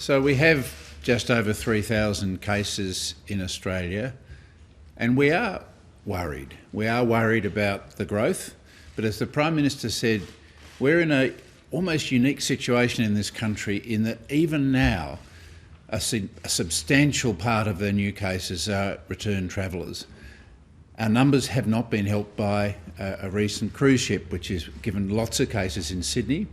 So we have just over 3,000 cases in Australia, and we are worried. We are worried about the growth, but as the Prime Minister said, we're in a almost unique situation in this country in that even now a substantial part of the new cases are return travellers. Our numbers have not been helped by a recent cruise ship which has given lots of cases in Sydney,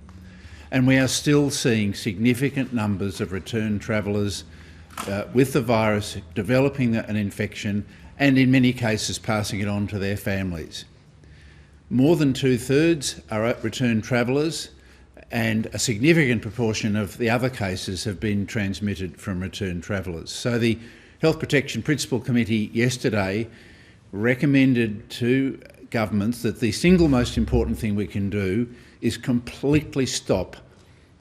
and we are still seeing significant numbers of return travellers with the virus developing an infection and in many cases passing it on to their families. More than 2/3 are return travellers, and a significant proportion of the other cases have been transmitted from return travellers. So the Health Protection Principal Committee yesterday recommended to governments that the single most important thing we can do is completely stop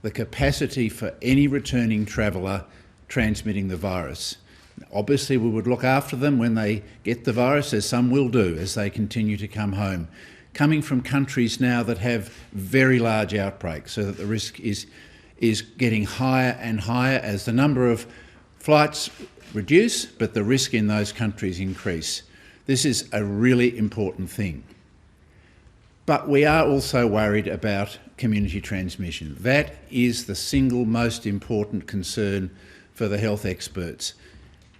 the capacity for any returning traveller transmitting the virus. Obviously, we would look after them when they get the virus, as some will do, as they continue to come home. Coming from countries now that have very large outbreaks, so that the risk is getting higher and higher as the number of flights reduce, but the risk in those countries increase. This is a really important thing. But we are also worried about community transmission. That is the single most important concern for the health experts.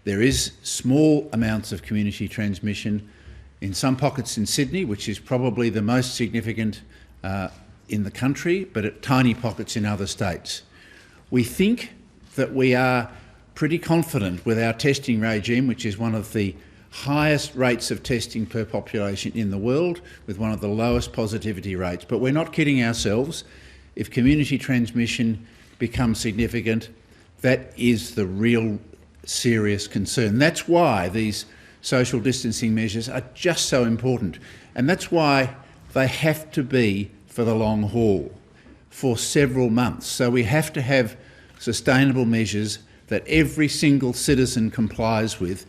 There is small amounts of community transmission in some pockets in Sydney, which is probably the most significant in the country, but at tiny pockets in other states. We think that we are pretty confident with our testing regime, which is one of the highest rates of testing per population in the world, with one of the lowest positivity rates. But we're not kidding ourselves. If community transmission becomes significant, that is the real serious concern. That's why these social distancing measures are just so important. And that's why they have to be for the long haul, for several months. So we have to have sustainable measures that every single citizen complies with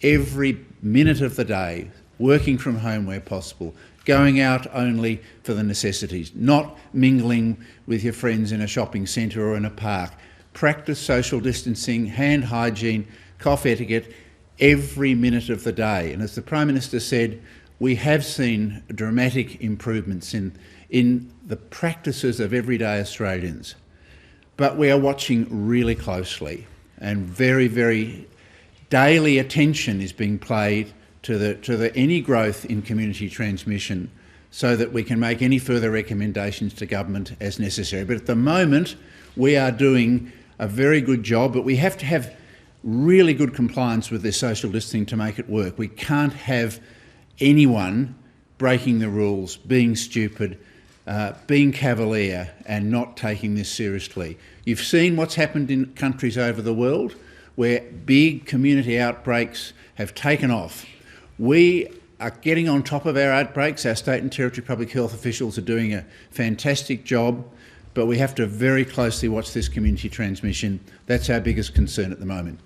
every minute of the day, working from home where possible, going out only for the necessities, not mingling with your friends in a shopping centre or in a park. Practice social distancing, hand hygiene, cough etiquette every minute of the day. And as the Prime Minister said, we have seen dramatic improvements in the practices of everyday Australians. But we are watching really closely, and very daily attention is being paid to any growth in community transmission so that we can make any further recommendations to government as necessary. But at the moment, we are doing a very good job, but we have to have really good compliance with this social distancing to make it work. We can't have anyone breaking the rules, being stupid, being cavalier and not taking this seriously. You've seen what's happened in countries over the world where big community outbreaks have taken off. We are getting on top of our outbreaks. Our state and territory public health officials are doing a fantastic job, but we have to very closely watch this community transmission. That's our biggest concern at the moment.